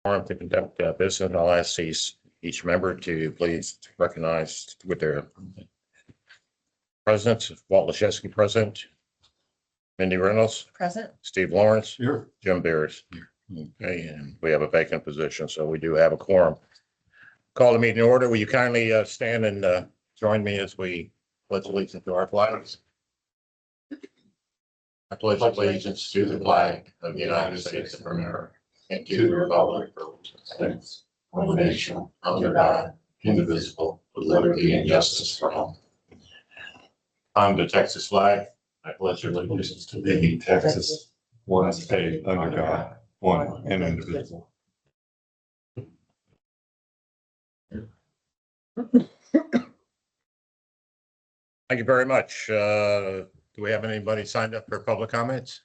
Forum to conduct business. I'll ask each member to please recognize with their presidents. Walt Leszewski, President. Mindy Reynolds, Present. Steve Lawrence, Here. Jim Beers. Okay, and we have a vacant position, so we do have a quorum. Call the meeting in order. Will you kindly stand and join me as we pledge allegiance to our flags? I pledge allegiance to the flag of the United States of America and to the republic for which it stands, one nation, under God, indivisible, with liberty and justice for all. On the Texas flag, I pledge allegiance to thee, Texas, one state under God, one and indivisible. Thank you very much. Do we have anybody signed up for public comments?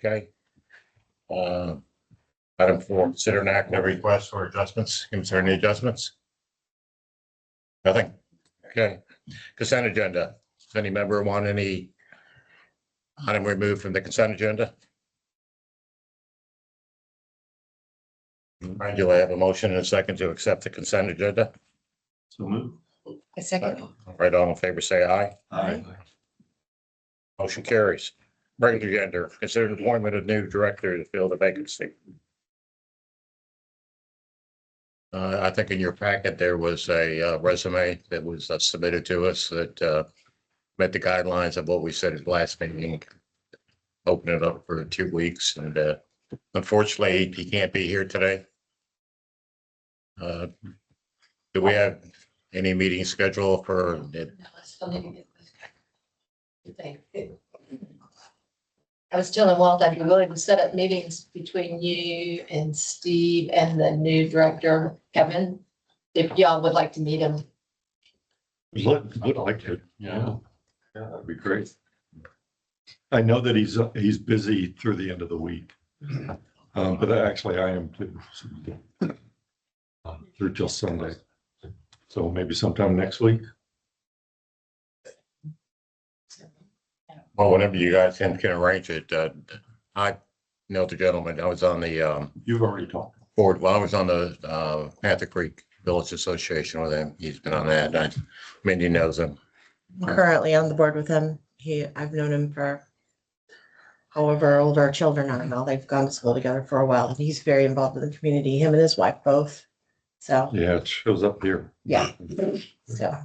Okay. Item 4, consider an act of request for adjustments, concerning adjustments. Nothing. Okay. Consent agenda. Does any member want any item removed from the consent agenda? All right, do I have a motion and a second to accept the consent agenda? So move. A second. All right, all in favor, say aye. Aye. Motion carries. Regular agenda, consider the appointment of new director to fill the vacancy. I think in your packet, there was a resume that was submitted to us that met the guidelines of what we said at last meeting. Open it up for 2 weeks, and unfortunately, he can't be here today. Do we have any meeting scheduled for it? I was telling Walt I'd be willing to set up meetings between you and Steve and the new director, Kevin, if y'all would like to meet him. Would like to, yeah. Yeah, that'd be great. I know that he's busy through the end of the week. But actually I am too. Through till Sunday. So maybe sometime next week. Well, whenever you guys can arrange it, I know the gentleman, I was on the You've already talked. board, well, I was on the Panther Creek Village Association with him. He's been on that. Mindy knows him. Currently on the board with him. I've known him for however old our children are now. They've gone to school together for a while, and he's very involved in the community, him and his wife both. So, Yeah, it shows up here. yeah. So,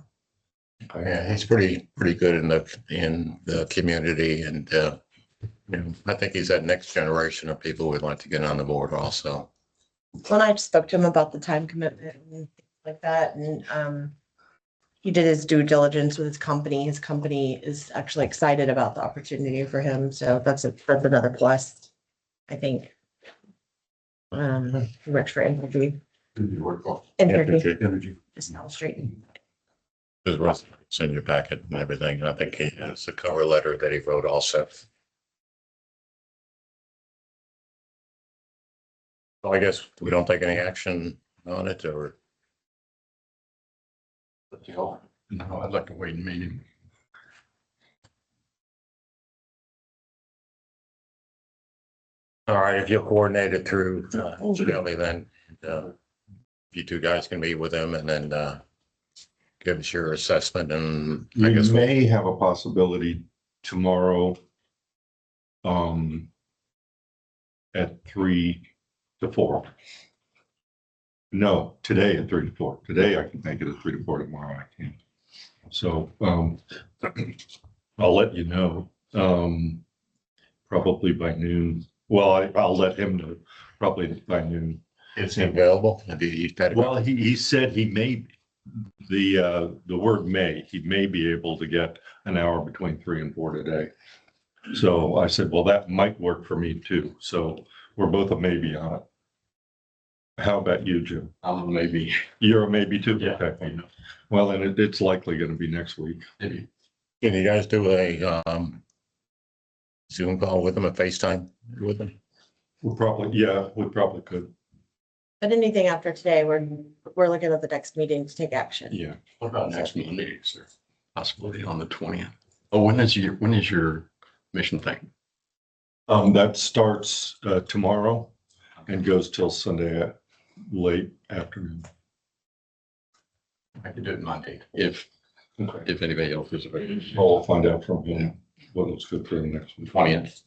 Yeah, he's pretty good in the community, and I think he's that next generation of people we'd like to get on the board also. when I spoke to him about the time commitment and things like that, and he did his due diligence with his company. His company is actually excited about the opportunity for him. So that's another plus, I think. He works for Energy. Energy. Just down the street. There's Russ in your packet and everything. And I think he has a cover letter that he wrote also. So I guess we don't take any action on it, or No, I'd like to wait and meet him. all right, if you'll coordinate it through Shelley, then you two guys can meet with him and then give us your assessment, and I We guess may have a possibility tomorrow. At 3 to 4. No, today at 3 to 4. Today I can make it at 3 to 4. Tomorrow I can't. So I'll let you know. Probably by noon. Well, I'll let him know probably by noon. is he available? Have you had a- Well, he said he may, the word may, he may be able to get an hour between 3 and 4 today. So I said, well, that might work for me too. So we're both a maybe on it. How about you, Jim? I'm a maybe. You're a maybe too? Yeah. Okay. Well, then it's likely going to be next week. Maybe. Can you guys do a Zoom call with him, a FaceTime with him? We probably could. But anything after today, we're looking at the next meeting to take action. Yeah. What about next Monday, sir? Possibility on the 20th. Oh, when is your mission thing? That starts tomorrow. and goes till Sunday at late afternoon. I could do it Monday if anybody else is available. I'll find out from him what looks good for the next week. 20th.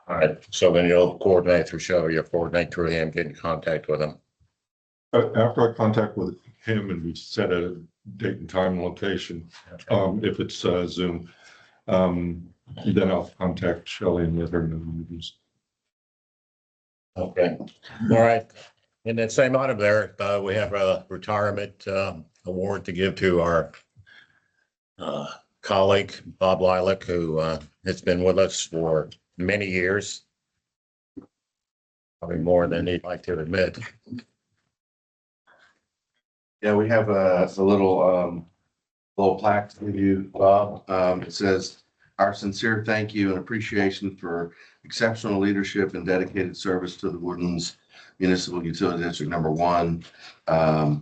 All right, so then you'll coordinate through Shelley, you'll coordinate through him, get in contact with him. After I contact with him and we set a date and time and location, if it's Zoom, then I'll contact Shelley and let her know. Okay, all right. In that same item there, we have a retirement award to give to our colleague, Bob Lilac, who has been with us for many years. Probably more than he'd like to admit. Yeah, we have a little plaque to give you, Bob. It says, "Our sincere thank you and appreciation for exceptional leadership and dedicated service to the Woodlands Municipal Utility District Number 1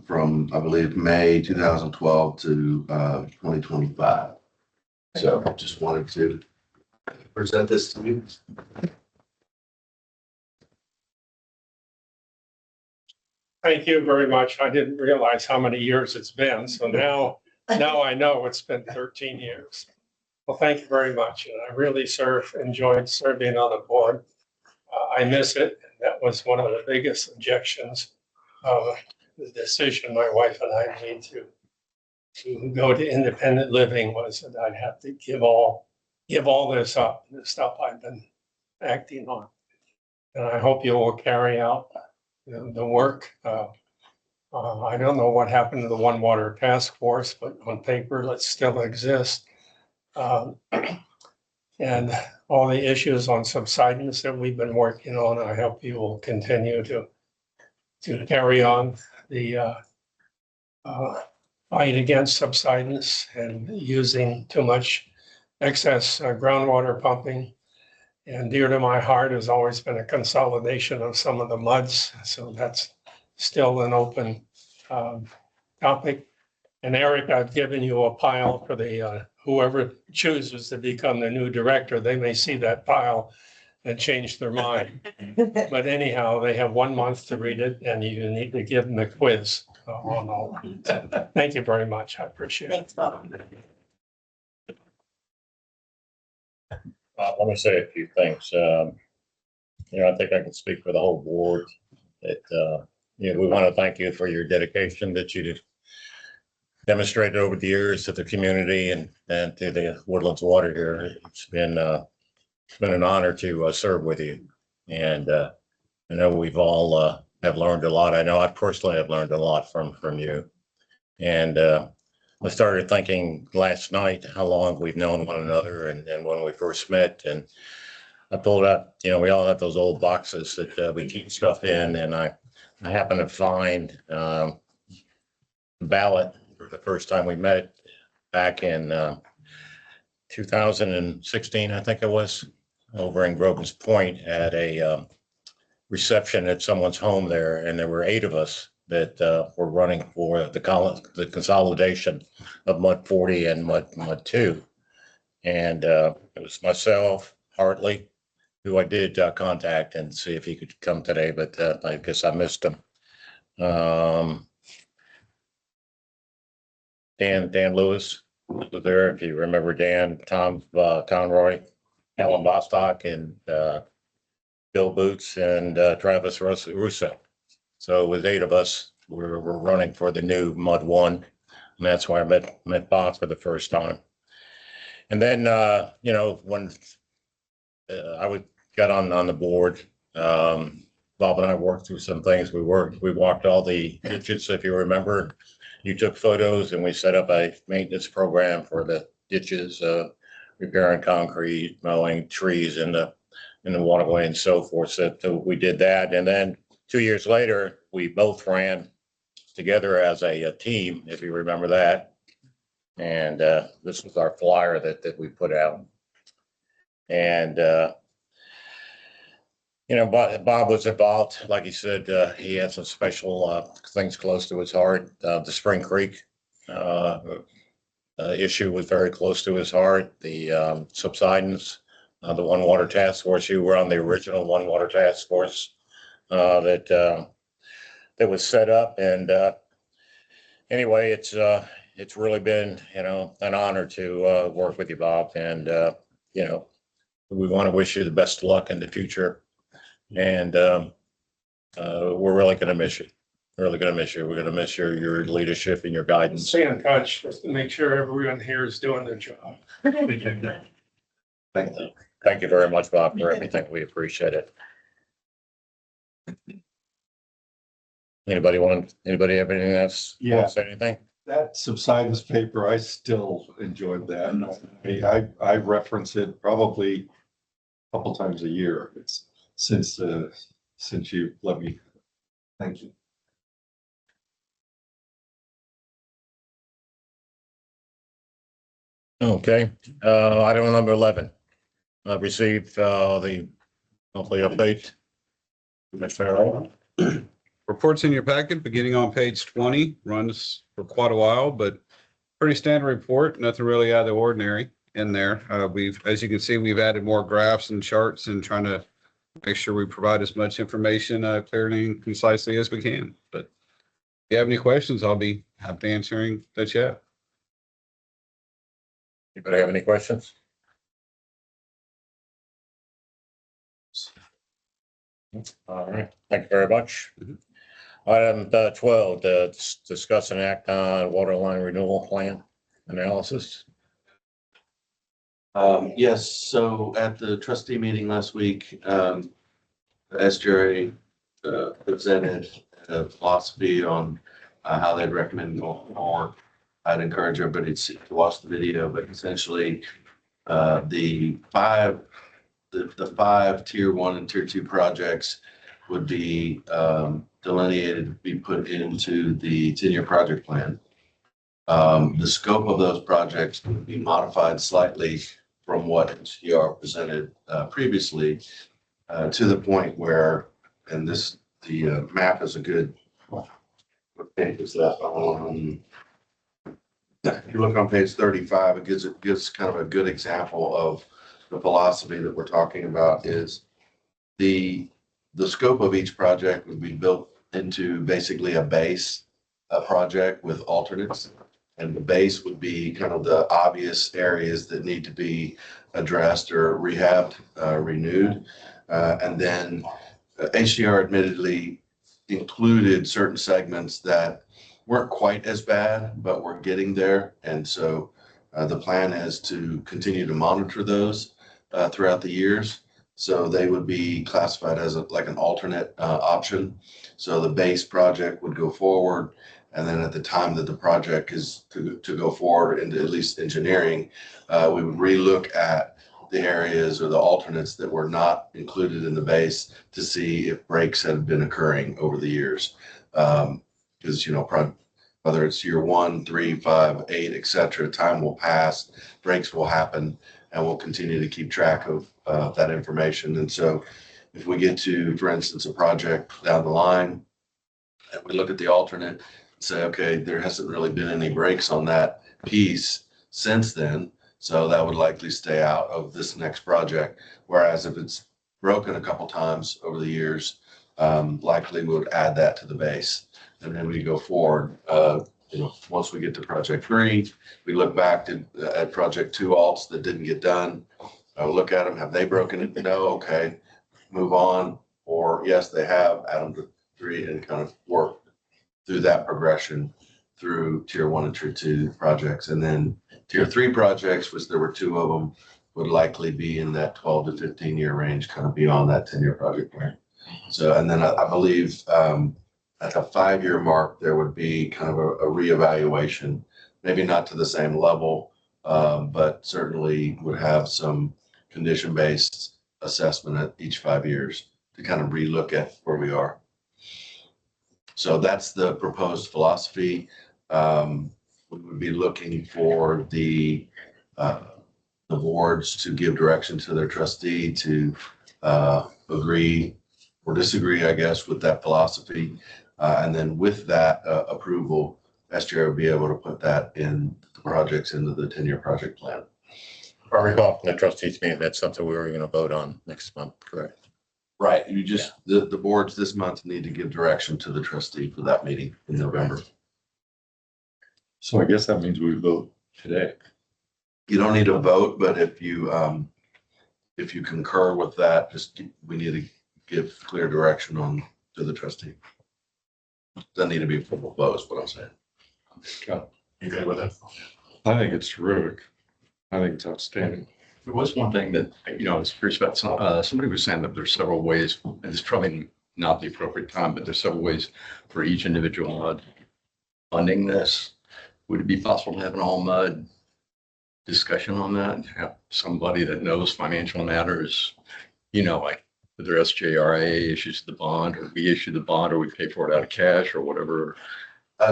from, I believe, May 2012 to 2025." So just wanted to present this to you. Thank you very much. I didn't realize how many years it's been. So now I know it's been 13 years. Well, thank you very much. And I really enjoyed serving on the board. I miss it. That was one of the biggest objections of the decision my wife and I made to go to independent living, was that I'd have to give all this up, the stuff I've been acting on. And I hope you will carry out the work. I don't know what happened to the One Water Task Force, but on paper, it still exists. And all the issues on subsidence that we've been working on, I hope you will continue to carry on the fight against subsidence and using too much excess groundwater pumping. And dear to my heart has always been a consolidation of some of the muds. So that's still an open topic. And Eric, I've given you a pile for the whoever chooses to become the new director. They may see that pile and change their mind. But anyhow, they have 1 month to read it, and you need to give them a quiz on all. Thank you very much. I appreciate it. Thanks, Bob. Let me say a few things. I think I can speak for the whole board that, we want to thank you for your dedication that you demonstrated over the years to the community and to the Woodlands Water here. It's been an honor to serve with you. And I know we've all have learned a lot. I know I personally have learned a lot from you. And I started thinking last night how long we've known one another and when we first met. And I pulled up, we all have those old boxes that we keep stuff in. And I happened to find the ballot for the first time we met back in 2016, I think it was, over in Grogan's Point at a reception at someone's home there. And there were 8 of us that were running for the consolidation of Mud 40 and Mud 2. And it was myself, Hartley, who I did contact and see if he could come today, but I guess I missed him. Dan Lewis was there, if you remember Dan, Tom Conroy, Alan Bostock, and Bill Boots, and Travis Russo. So it was 8 of us. We're running for the new Mud 1, and that's why I met Bob for the first time. And then, when I got on the board, Bob and I worked through some things. We walked all the ditches, if you remember. You took photos, and we set up a maintenance program for the ditches, repairing concrete, mowing trees in the waterway, and so forth. So we did that, and then 2 years later, we both ran together as a team, if you remember that. And this was our flyer that we put out. And, Bob was involved. Like he said, he had some special things close to his heart. The Spring Creek issue was very close to his heart, the subsidence, the One Water Task Force. You were on the original One Water Task Force that was set up. And anyway, it's really been, an honor to work with you, Bob. And, we want to wish you the best of luck in the future. And we're really going to miss you. Really going to miss you. We're going to miss your leadership and your guidance. Stay in touch just to make sure everyone here is doing their job. Thank you. Thank you very much, Bob, for everything. We appreciate it. Anybody have anything else? Yeah. Want to say anything? That subsidence paper, I still enjoyed that. I reference it probably a couple times a year. It's since you let me. Thank you. Okay, item number 11. I've received the monthly update. Mr. Farrell. Reports in your packet, beginning on page 20, runs for quite a while, but pretty standard report, nothing really out of the ordinary in there. As you can see, we've added more graphs and charts and trying to make sure we provide as much information clearly and concisely as we can. But if you have any questions, I'll be happy to answering that you have. Anybody have any questions? All right, thank you very much. Item 12, discuss and act on water line renewal plan analysis. Yes, so at the trustee meeting last week, SJRA presented a philosophy on how they'd recommend going forward. I'd encourage everybody to watch the video, but essentially the five tier 1 and tier 2 projects would be delineated, be put into the 10-year project plan. The scope of those projects would be modified slightly from what HDR presented previously to the point where, and the map is a good, what page is that on? If you look on page 35, it gives kind of a good example of the philosophy that we're talking about. Is the scope of each project would be built into basically a base project with alternates. And the base would be kind of the obvious areas that need to be addressed or rehabbed, renewed. And then HDR admittedly included certain segments that weren't quite as bad, but we're getting there. And so the plan is to continue to monitor those throughout the years. So they would be classified as like an alternate option. So the base project would go forward. And then at the time that the project is to go forward into at least engineering, we would relook at the areas or the alternates that were not included in the base to see if breaks had been occurring over the years. Because, whether it's year 1, 3, 5, 8, et cetera, time will pass, breaks will happen, and we'll continue to keep track of that information. And so if we get to, for instance, a project down the line, and we look at the alternate, say, okay, there hasn't really been any breaks on that piece since then, so that would likely stay out of this next project. Whereas if it's broken a couple times over the years, likely we would add that to the base. And then we go forward, once we get to project 3, we look back at project 2 alts that didn't get done. Look at them, have they broken it? No, okay, move on. Or yes, they have, add them to 3 and kind of work through that progression through tier 1 and tier 2 projects. And then tier 3 projects, which there were 2 of them, would likely be in that 12 to 15 year range, kind of beyond that 10-year project plan. So, and then I believe at the 5-year mark, there would be kind of a reevaluation, maybe not to the same level, but certainly would have some condition-based assessment at each 5 years to kind of relook at where we are. So that's the proposed philosophy. We would be looking for the boards to give direction to their trustee to agree or disagree, I guess, with that philosophy. And then with that approval, SJ will be able to put that in the projects into the 10-year project plan. If I recall from the trustees meeting, that's something we were gonna vote on next month, correct? Right, you just, the boards this month need to give direction to the trustee for that meeting in November. So I guess that means we vote today. You don't need to vote, but if you concur with that, we need to give clear direction on to the trustee. Doesn't need to be a full vote, is what I'm saying. You good with it? I think it's terrific. I think it's outstanding. There was one thing that, I was curious about. Somebody was saying that there's several ways, and it's probably not the appropriate time, but there's several ways for each individual MUD funding this. Would it be possible to have an all MUD discussion on that? Have somebody that knows financial matters, like whether SJRA issues the bond, or we issue the bond, or we pay for it out of cash or whatever.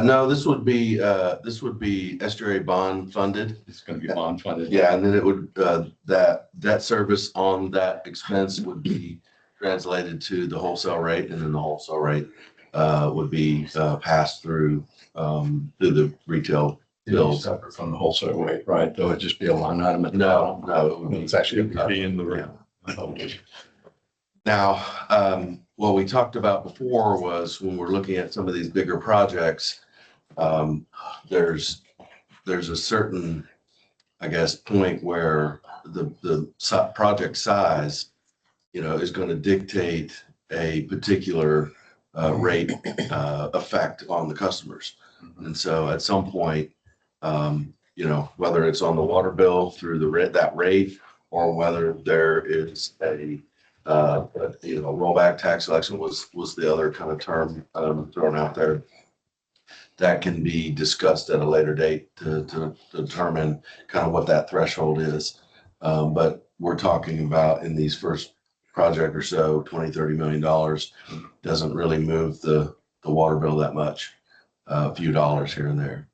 No, this would be SJRA bond funded. It's going to be bond funded. Yeah, and then it would, that debt service on that expense would be translated to the wholesale rate, and then the wholesale rate would be passed through the retail bills. Separate from the wholesale rate, right? Though it'd just be a line item at the No, bottom. no, it would be. It's actually It would be in the, Yeah. Now, what we talked about before was when we're looking at some of these bigger projects, there's a certain, I guess, point where the project size, is going to dictate a particular rate effect on the customers. And so at some point, whether it's on the water bill through that rate, or whether there is a rollback tax election was the other kind of term thrown out there. That can be discussed at a later date to determine kind of what that threshold is. But we're talking about in these first project or so, $20-30 million doesn't really move the water bill that much, a few dollars here and there.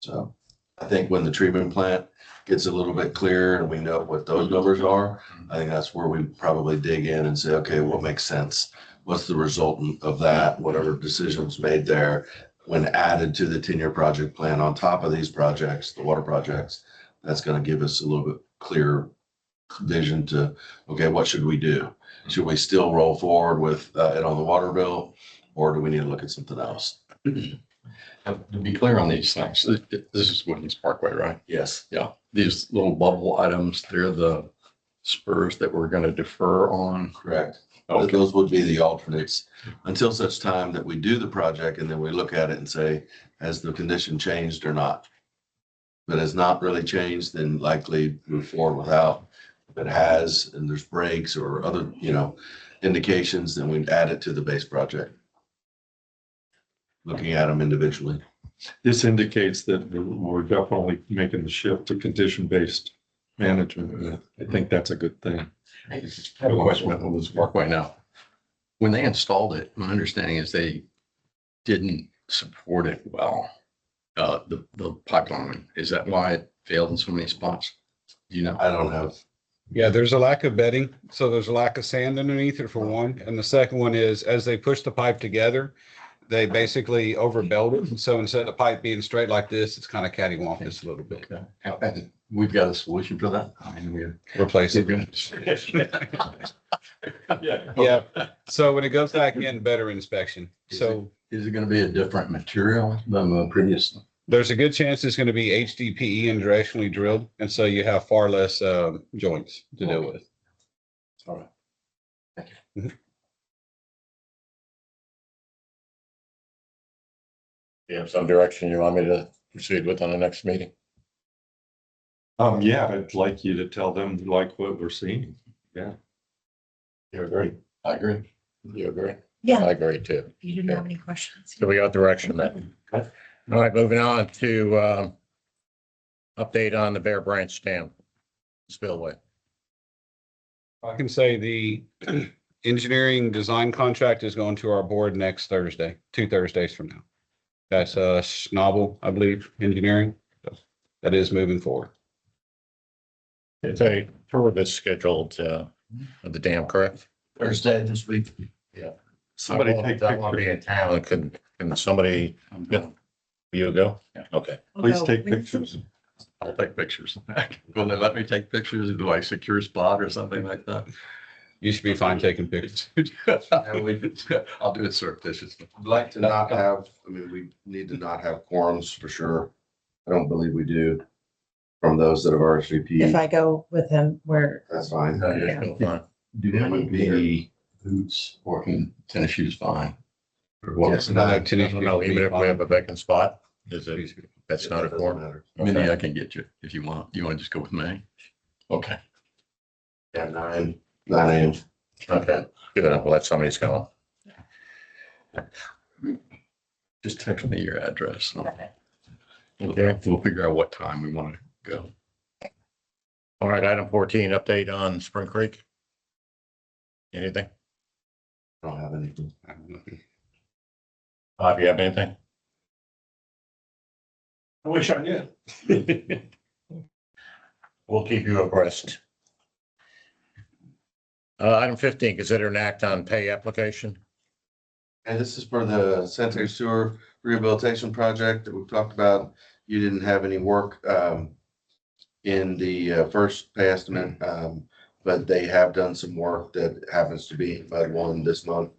So I think when the treatment plant gets a little bit clearer and we know what those numbers are, I think that's where we probably dig in and say, okay, what makes sense? What's the resultant of that? Whatever decisions made there when added to the 10-year project plan on top of these projects, the water projects, that's going to give us a little bit clearer vision to, okay, what should we do? Should we still roll forward with it on the water bill, or do we need to look at something else? To be clear on these things, this is Woodlands Parkway, right? Yes. Yeah. These little bubble items, they're the spurs that we're going to defer on. Correct. Okay. Those would be the alternates until such time that we do the project and then we look at it and say, has the condition changed or not? If it has not really changed, then likely move forward without. If it has, and there's breaks or other, indications, then we'd add it to the base project. Looking at them individually. this indicates that we're definitely making the shift to condition-based management. And I think that's a good thing. I have a question about Woodlands Parkway now. When they installed it, my understanding is they didn't support it well. The pipeline, is that why it failed in so many spots? Do you know? I don't have, Yeah, there's a lack of bedding, so there's a lack of sand underneath it for one. And the second one is, as they push the pipe together, they basically overbuild it. And so instead of the pipe being straight like this, it's kind of cattywampus a little bit. And we've got a solution for that. I mean, we're Replace it. Yeah. Yeah, so when it goes back in, better inspection. So Is it going to be a different material than the previous? there's a good chance it's going to be HDPE and directionally drilled. And so you have far less joints to deal with. All right. Thank you. You have some direction you want me to proceed with on the next meeting? Yeah, I'd like you to tell them like what we're seeing. Yeah. You agree? I agree. You agree? Yeah, I agree too. you didn't have any questions. So we got direction then. All right, moving on to update on the Bear Branch Dam spillway. I can say the engineering design contract is going to our board next Thursday, 2 Thursdays from now. That's Schnabel, I believe, engineering. So that is moving forward. It's a tour that's scheduled of the dam, correct? Thursday this week. Yeah. Somebody take I won't be in pictures. town. Can somebody You go? Yeah. Okay. Please take pictures. I'll take pictures. Will they let me take pictures? Do I secure a spot or something like that? You should be fine taking pictures. I'll do it surreptitiously. I'd like to not have, I mean, we need to not have quorums for sure. I don't believe we do from those that have If RSVP. I go with him, where, That's fine. No, you're still fine. Do that would be boots, working tennis shoes, fine. Or what? Yes. No, tennis shoes No, would be even if we fine. have a vacant spot, is it, that's not a Doesn't quorum? matter. Minnie, I can get you if you want. You want to just go with me? Okay. Yeah, 9 AM. Okay, good. I'll let somebody's go. Just text me your address. Okay. We'll figure out what time we want to go. All right, item 14, update on Spring Creek. Anything? I don't have anything. Bob, you have anything? I wish I did. We'll keep you abreast. Item 15, consider an act on pay application. And this is for the sanitary sewer rehabilitation project that we've talked about. You didn't have any work in the first pay estimate, but they have done some work that happens to be Mud One this month.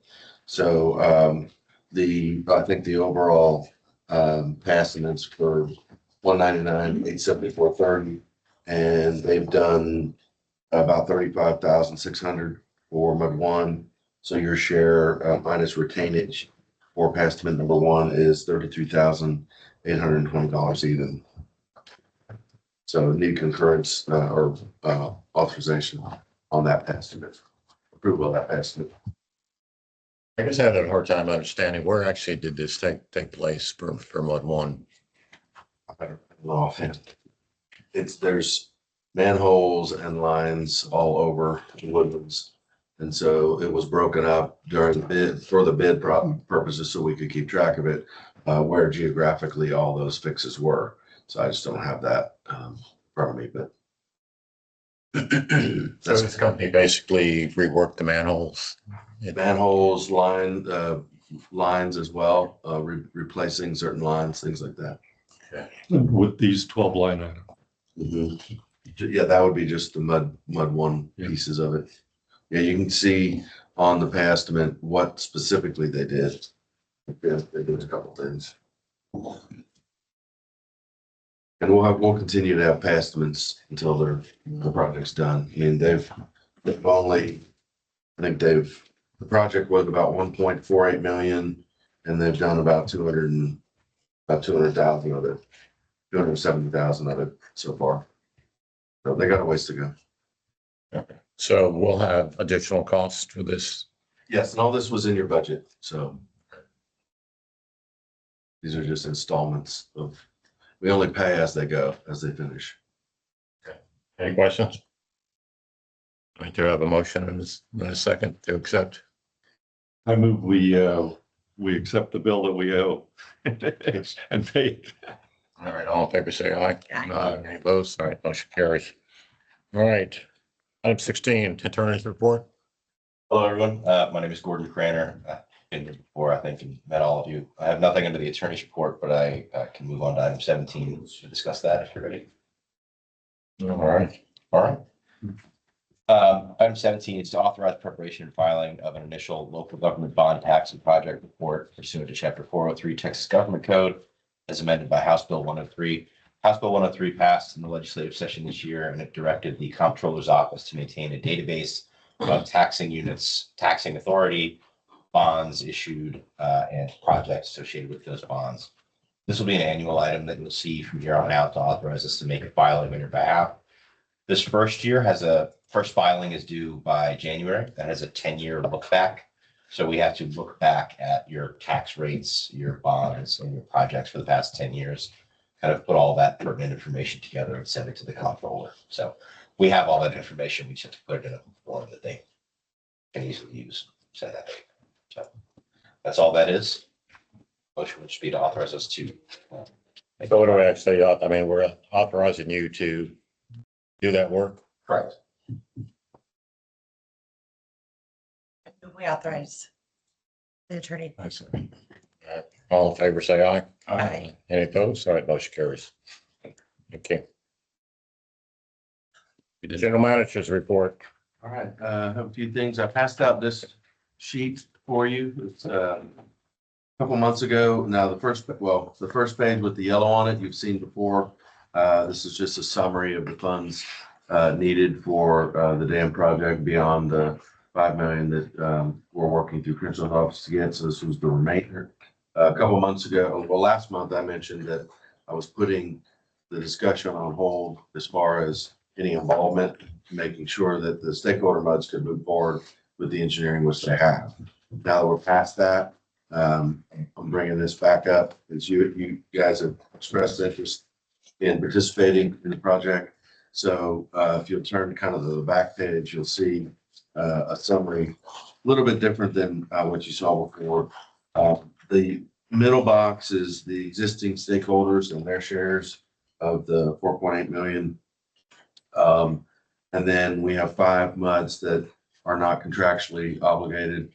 So I think the overall pay estimates for 199, 874.30, and they've done about 35,600 for Mud One. So your share minus retainage for pay estimate number one is $33,820 even. So need concurrence or authorization on that pay estimate, approval of that pay estimate. I guess I had a hard time understanding where actually did this take place for Mud One? I don't know offhand. There's manholes and lines all over the Woodlands. And so it was broken up during the bid for the bid purposes so we could keep track of it, where geographically all those fixes were. So I just don't have that in front of me, but. So this company basically reworked the manholes. Manholes, lines as well, replacing certain lines, things like that. With these 12 line items. Yeah, that would be just the mud one Yeah. pieces of it. Yeah, you can see on the pay estimate what specifically they did. Yeah, they did a couple things. And we'll continue to have pay estimates until the project's done. I mean, they've only, the project was about 1.48 million and they've done about 200,000 of it, 270,000 of it so far. So they got a ways to go. So we'll have additional costs for this. Yes, and all this was in your budget, so. These are just installments we only pay as they go, as they finish. Any questions? I do have a motion and a second to accept. I move we accept the bill that we owe and pay it. All right, all in favor, say aye. Aye. Any opposed? All right, motion carries. All right. Item 16, attorney's report. Hello, everyone. My name is Gordon Craner. Been here before, I think, and met all of you. I have nothing under the attorney's report, but I can move on to item 17 to discuss that if you're ready. All right. All right. Item 17 is to authorize preparation and filing of an initial local government bond tax and project report pursuant to Chapter 403 Texas Government Code as amended by House Bill 103. House Bill 103 passed in the legislative session this year, and it directed the comptroller's office to maintain a database of taxing units, taxing authority, bonds issued, and projects associated with those bonds. This will be an annual item that you'll see from here on out to authorize us to make a filing on your behalf. This first filing is due by January. That has a 10-year look back. So we have to look back at your tax rates, your bonds, and your projects for the past 10 years, kind of put all that pertinent information together and send it to the comptroller. So we have all that information. We just have to put it in a form that they can easily use. Send that. So that's all that is. Motion would just be to authorize us to. So what do we actually, I mean, we're authorizing you to do that work. Correct. we authorize the attorney. All in favor, say aye. Aye. Any opposed? All right, motion carries. Okay. General Manager's report. All right, I have a few things. I passed out this sheet for you. It's a couple months ago. Now, the first page with the yellow on it, you've seen before. This is just a summary of the funds needed for the dam project beyond the 5 million that we're working through Crenshaw office to get. So this was the remainder. A couple months ago, well, last month I mentioned that I was putting the discussion on hold as far as any involvement, making sure that the stakeholder MUDs could move forward with the engineering which they have. Now that we're past that, I'm bringing this back up as you guys have expressed interest in participating in the project. So if you'll turn kind of to the back page, you'll see a summary, a little bit different than what you saw before. The middle box is the existing stakeholders and their shares of the 4.8 million. And then we have 5 MUDs that are not contractually obligated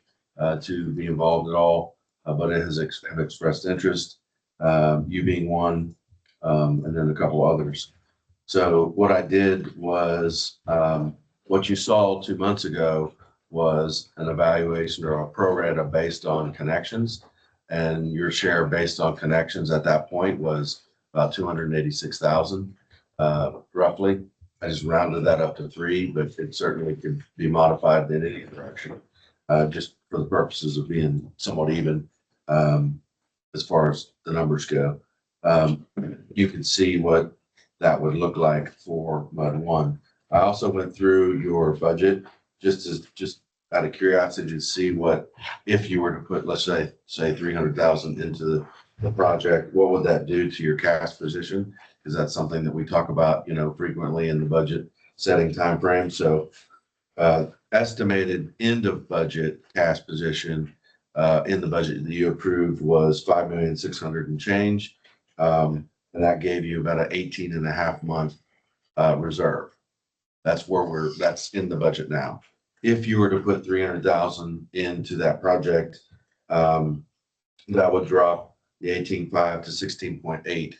to be involved at all, but it have expressed interest, you being one, and then a couple others. So what I did was, what you saw 2 months ago was an evaluation or a pro rata based on connections. And your share based on connections at that point was about 286,000, roughly. I just rounded that up to 3, but it certainly could be modified in any direction, just for the purposes of being somewhat even, as far as the numbers go. You can see what that would look like for MUD 1. I also went through your budget just out of curiosity to see what, if you were to put, let's say 300,000 into the project, what would that do to your cash position? Because that's something that we talk about, frequently in the budget setting timeframe. So estimated end of budget cash position in the budget that you approved was 5,600,000 and change. And that gave you about an 18.5 month reserve. That's in the budget now. If you were to put 300,000 into that project, that would drop the 18.5 to 16.8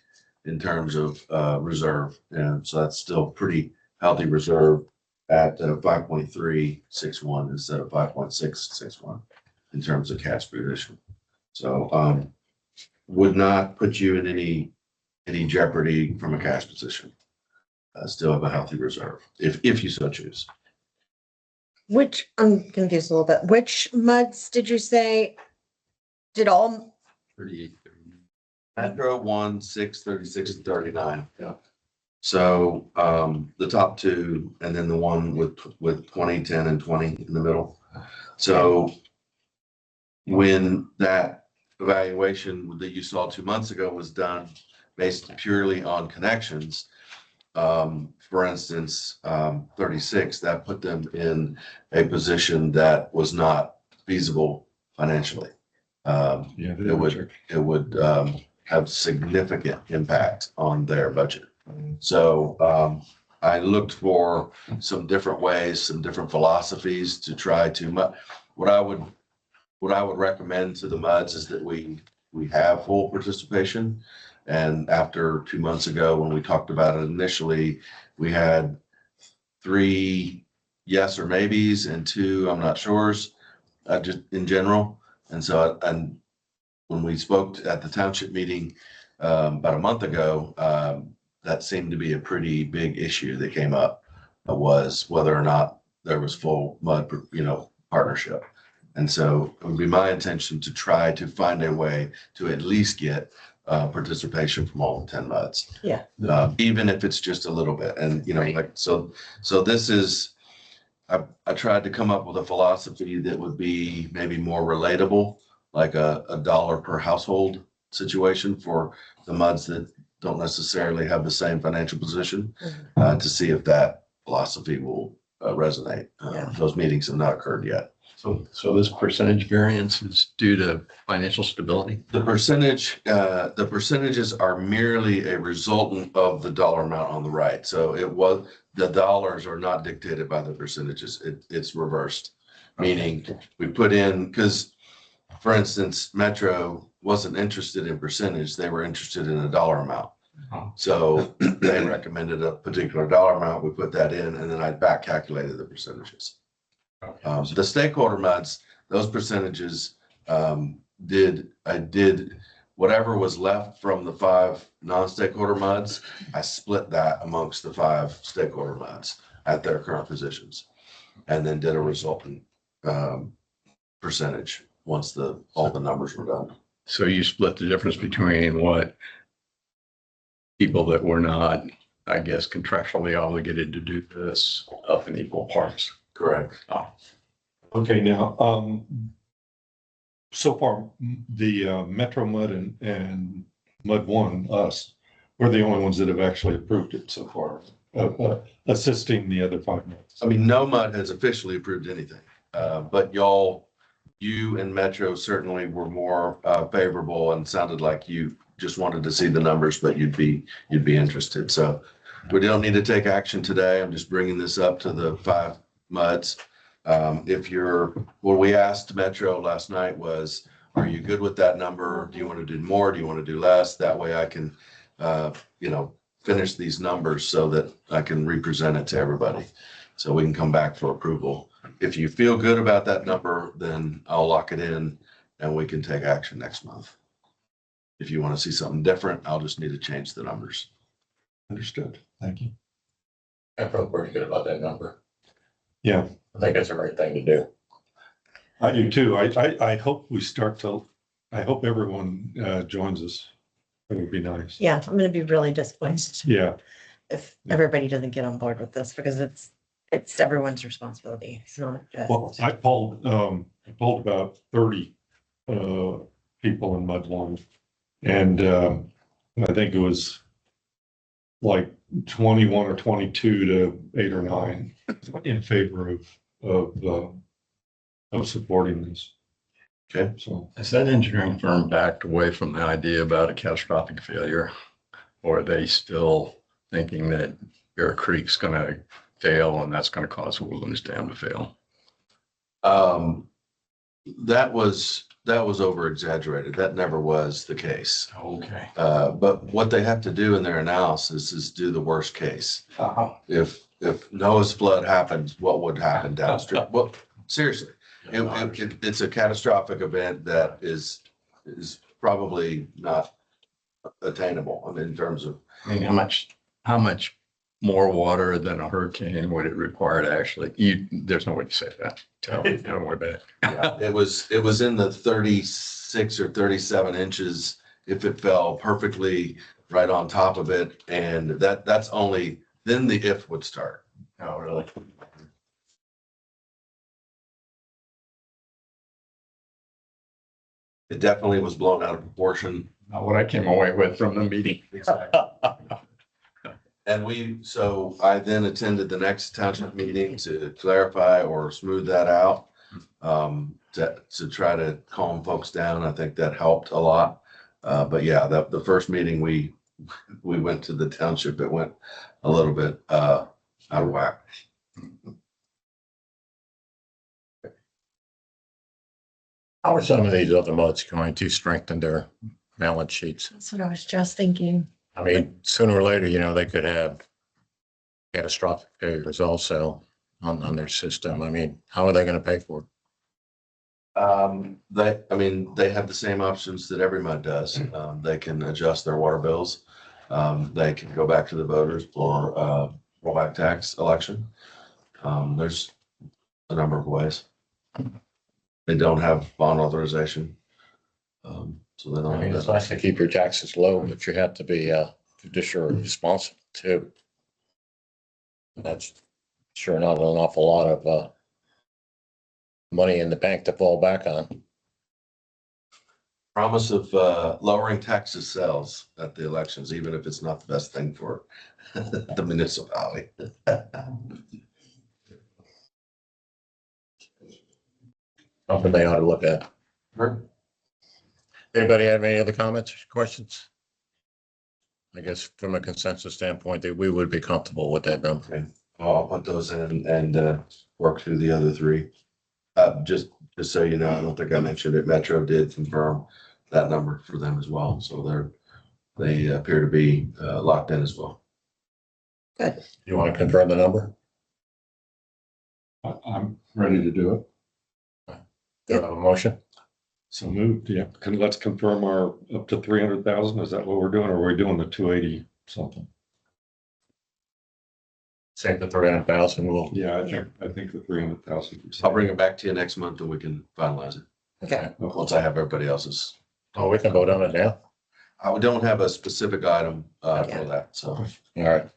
in terms of reserve. And so that's still pretty healthy reserve at 5.361 instead of 5.661 in terms of cash position. So would not put you in any jeopardy from a cash position. Still have a healthy reserve if you so choose. Which, I'm confused a little bit. Which MUDs did you say did all? 38. Metro 1, 6, 36, and 39. Yeah. So the top 2, and then the one with 20, 10, and 20 in the middle. So when that evaluation that you saw 2 months ago was done based purely on connections, for instance, 36, that put them in a position that was not feasible financially. It would have significant impact on their budget. So I looked for some different ways, some different philosophies to try to, what I would recommend to the MUDs is that we have full participation. And after 2 months ago, when we talked about it initially, we had 3 yes or maybes and 2 I'm not sure's, just in general. And so, and when we spoke at the township meeting about a month ago, that seemed to be a pretty big issue that came up, was whether or not there was full MUD, partnership. And so it would be my intention to try to find a way to at least get participation from all 10 MUDs. Yeah. Even if it's just a little bit. And, so this is, I tried to come up with a philosophy that would be maybe more relatable, like a dollar per household situation for the MUDs that don't necessarily have the same financial position, to see if that philosophy will resonate. Those meetings have not occurred yet. So this percentage variance is due to financial stability? The percentages are merely a resultant of the dollar amount on the right. So the dollars are not dictated by the percentages. It's reversed, meaning we put in, because for instance, Metro wasn't interested in percentage, they were interested in a dollar amount. Oh. So they recommended a particular dollar amount, we put that in, and then I back calculated the percentages. The stakeholder MUDs, those percentages, I did whatever was left from the 5 non-stakeholder MUDs, I split that amongst the 5 stakeholder MUDs at their current positions. And then did a resultant percentage once all the numbers were done. So you split the difference between what people that were not, I guess, contractually obligated to do this up in equal parts. Correct. Oh, Okay, now, so far, the Metro Mud and Mud One, us, we're the only ones that have actually approved it so far, assisting the other 5 months. I mean, no MUD has officially approved anything, but you and Metro certainly were more favorable and sounded like you just wanted to see the numbers, but you'd be interested. So we don't need to take action today. I'm just bringing this up to the 5 MUDs. What we asked Metro last night was, are you good with that number? Do you want to do more? Do you want to do less? That way I can, finish these numbers so that I can represent it to everybody. So we can come back for approval. If you feel good about that number, then I'll lock it in and we can take action next month. If you want to see something different, I'll just need to change the numbers. Understood. Thank you. I feel pretty good about that number. Yeah, I think it's the right thing to do. I do too. I hope I hope everyone joins us. It would be nice. Yeah, I'm gonna be really disappointed Yeah, if everybody doesn't get on board with this because it's everyone's responsibility. It's not just. well, I polled about 30 people in Mud One. And I think it was like 21 or 22 to 8 or 9 in favor of supporting this. Okay. So has that engineering firm backed away from the idea about a catastrophic failure? Or are they still thinking that Bear Creek's gonna fail and that's gonna cause Wilderness Dam to fail? That was over exaggerated. That never was the case. Okay. But what they have to do in their analysis is do the worst case. If Noah's flood happens, what would happen downstream? Well, seriously, it's a catastrophic event that is probably not attainable. I mean, in terms of, I mean, how much more water than a hurricane would it require to actually, there's no way to say that. Don't worry about it. it was in the 36 or 37 inches if it fell perfectly right on top of it. And that's only, then the if would start. Oh, really? It definitely was blown out of proportion. Not what I came away with from the meeting. And so I then attended the next township meeting to clarify or smooth that out. To try to calm folks down. I think that helped a lot. But yeah, the first meeting we went to the township, it went a little bit out of whack. How are some of these other MUDs going to strengthen their balance sheets? That's what I was just thinking. I mean, sooner or later, they could have catastrophic failures also on their system. I mean, how are they going to pay for it? They have the same options that every MUD does. They can adjust their water bills. They can go back to the voters for rollback tax election. There's a number of ways. They don't have bond authorization. So they I don't mean, have it's that. nice to keep your taxes low, but you have to be judicially responsible too. That's sure not an awful lot of money in the bank to fall back on. Promise of lowering taxes sells at the elections, even if it's not the best thing for the municipality. Something they ought to look at. Anybody have any other comments, questions? I guess from a consensus standpoint, that we would be comfortable with that number. Okay, I'll put those in and work through the other 3. Just so you know, I don't think I mentioned it. Metro did confirm that number for them as well. So they appear to be locked in as well. You want to confirm the number? I'm ready to do it. Do you have a motion? So moved, yeah. Let's confirm our up to 300,000. Is that what we're doing? Or are we doing the 280 something? Say the 300,000, we'll. Yeah, I think the 300,000. I'll bring it back to you next month and we can finalize it. Okay. Once I have everybody else's. Oh, we can vote on it now? I don't have a specific item for that, so. All right.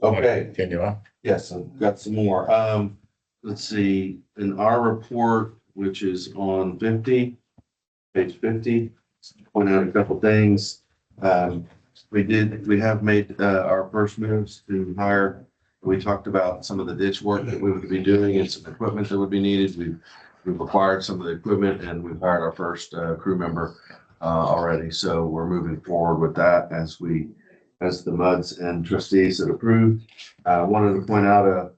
Okay. Continue on. Yes, I've got some more. Let's see, in our report, which is on page 50, point out a couple things. We have made our first moves to hire. We talked about some of the ditch work that we would be doing and some equipment that would be needed. We've acquired some of the equipment and we've hired our first crew member already. So we're moving forward with that as the MUDs and trustees that approved. Wanted to point out a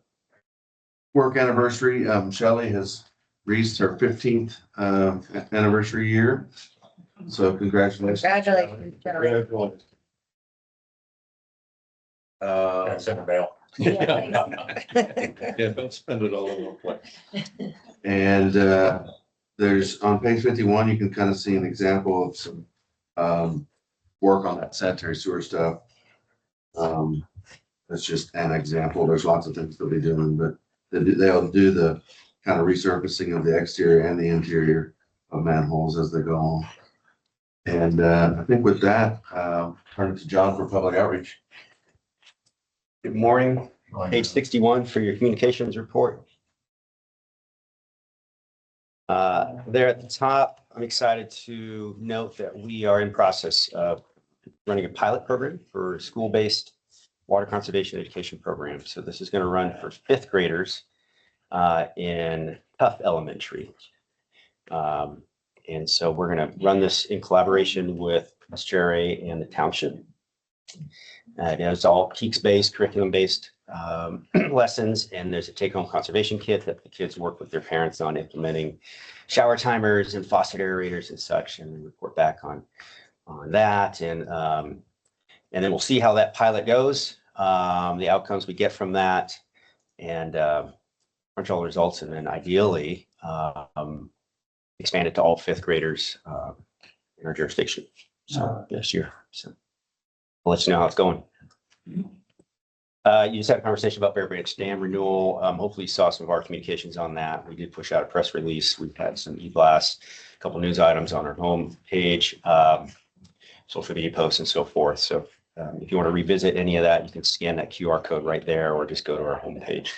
work anniversary. Shelley has reached her 15th anniversary year. So congratulations. Congratulations, Joey. That's in the mail. Yeah, don't spend it all over the place. And there's on page 51, you can kind of see an example of some work on that sanitary sewer stuff. That's just an example. There's lots of things they'll be doing, but they'll do the kind of resurfacing of the exterior and the interior of manholes as they go on. And I think with that, turn it to John for public outreach. Good morning. Page 61 for your communications report. There at the top, I'm excited to note that we are in process of running a pilot program for school-based water conservation education program. So this is going to run for fifth graders in Tough Elementary. And so we're going to run this in collaboration with Ms. Jerry and the township. It's all Keeks-based, curriculum-based lessons, and there's a take-home conservation kit that the kids work with their parents on implementing shower timers and faucet aerators and such, and report back on that. And then we'll see how that pilot goes, the outcomes we get from that, and crunch all the results, and then ideally expand it to all fifth graders in our jurisdiction. So this year. So I'll let you know how it's going. You just had a conversation about Bear Branch Dam renewal. Hopefully you saw some of our communications on that. We did push out a press release. We've had some e-blasts, a couple news items on our home page, social media posts and so forth. So if you want to revisit any of that, you can scan that QR code right there or just go to our homepage.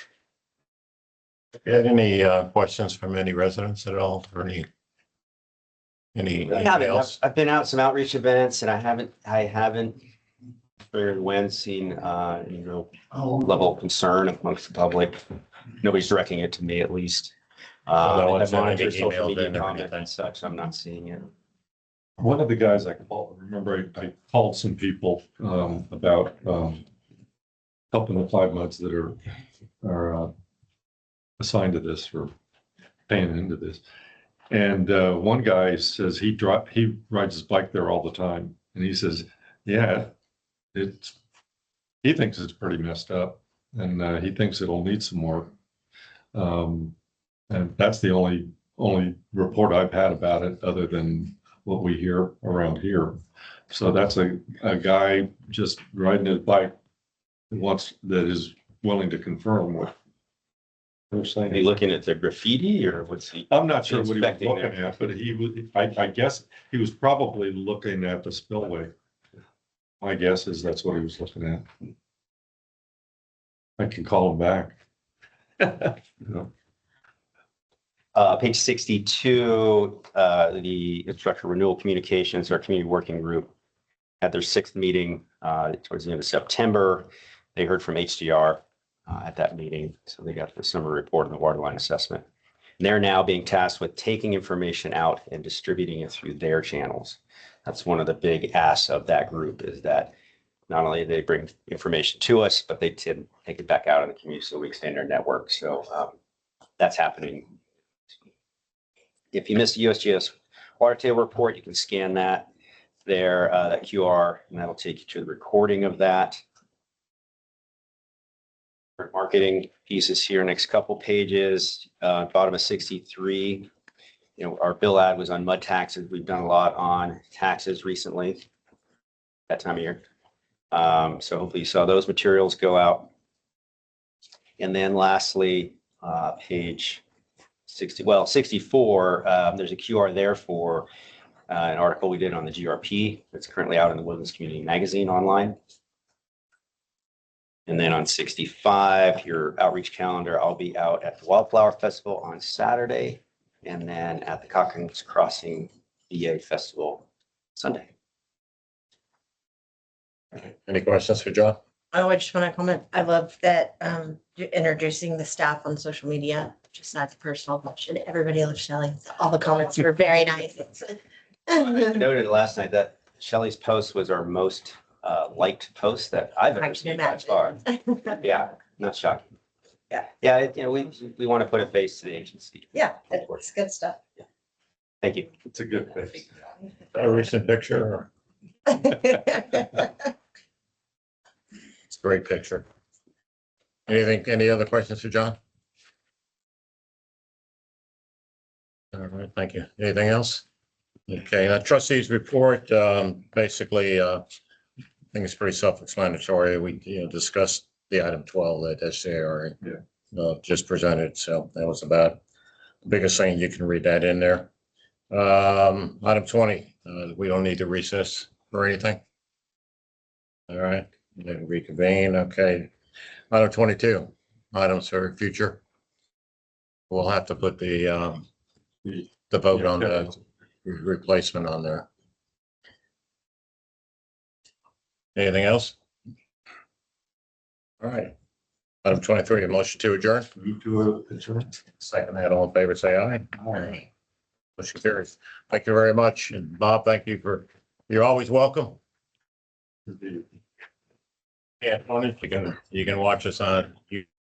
You had any questions from any residents at all or anything else? I've been out some outreach events and I haven't very when seen any real level of concern amongst the public. Nobody's directing it to me at least. no one's I've monitored sending social emails media in or comments anything. and such. I'm not seeing it. One of the guys I called, remember I called some people about helping the 5 months that are assigned to this or paying into this. And one guy says he rides his bike there all the time. And he says, yeah, he thinks it's pretty messed up and he thinks it'll need some work. And that's the only report I've had about it other than what we hear around here. So that's a guy just riding his bike that is willing to confirm what they're saying. Are you looking at the graffiti or what's he? I'm not sure what he was inspecting looking there? at, but I guess he was probably looking at the spillway. My guess is that's what he was looking at. I can call him back. You know. Page 62, the infrastructure renewal communications, our community working group had their 6th meeting towards the end of September. They heard from HDR at that meeting. So they got the summary report and the water line assessment. They're now being tasked with taking information out and distributing it through their channels. That's one of the big asks of that group is that not only they bring information to us, but they take it back out in the community so we extend our network. So that's happening If you missed the USGS water table report, you can scan that there, that QR, and that'll take you to the recording of that. Marketing pieces here, next couple pages, bottom of 63. Our bill ad was on mud taxes. We've done a lot on taxes recently, that time of year. So hopefully you saw those materials go out. And then lastly, page 64, there's a QR there for an article we did on the GRP that's currently out in the Woodlands Community Magazine online. And then on 65, your outreach calendar, I'll be out at the Wildflower Festival on Saturday, and then at the Cochran's Crossing VA Festival Sunday. Any questions for John? Oh, I just want to comment. I love that you're introducing the staff on social media. Just not a personal question. Everybody loves Shelley. All the comments were very nice. I noted last night that Shelley's post was our most liked post that I've I ever can seen by far. imagine. Yeah, not shocking. Yeah. Yeah, we want to put a face to the agency. Yeah, it's good stuff. Thank you. It's a good face. A recent picture or? It's a great picture. Any other questions for John? All right, thank you. Anything else? Okay, now trustees report, basically, I think it's pretty self-explanatory. We, discussed the item 12 that SJR just presented. So that was about the biggest thing. You can read that in there. Item 20, we don't need to recess or anything. All right, then reconvene. Okay. Item 22, items for future. We'll have to put the vote on the replacement on there. Anything else? All right. Item 23, a motion to adjourn. Move to adjourn. Second that, all in favor, say aye. Aye. Motion carries. Thank you very much. And Bob, thank you you're always welcome. Yeah, you can watch us on YouTube.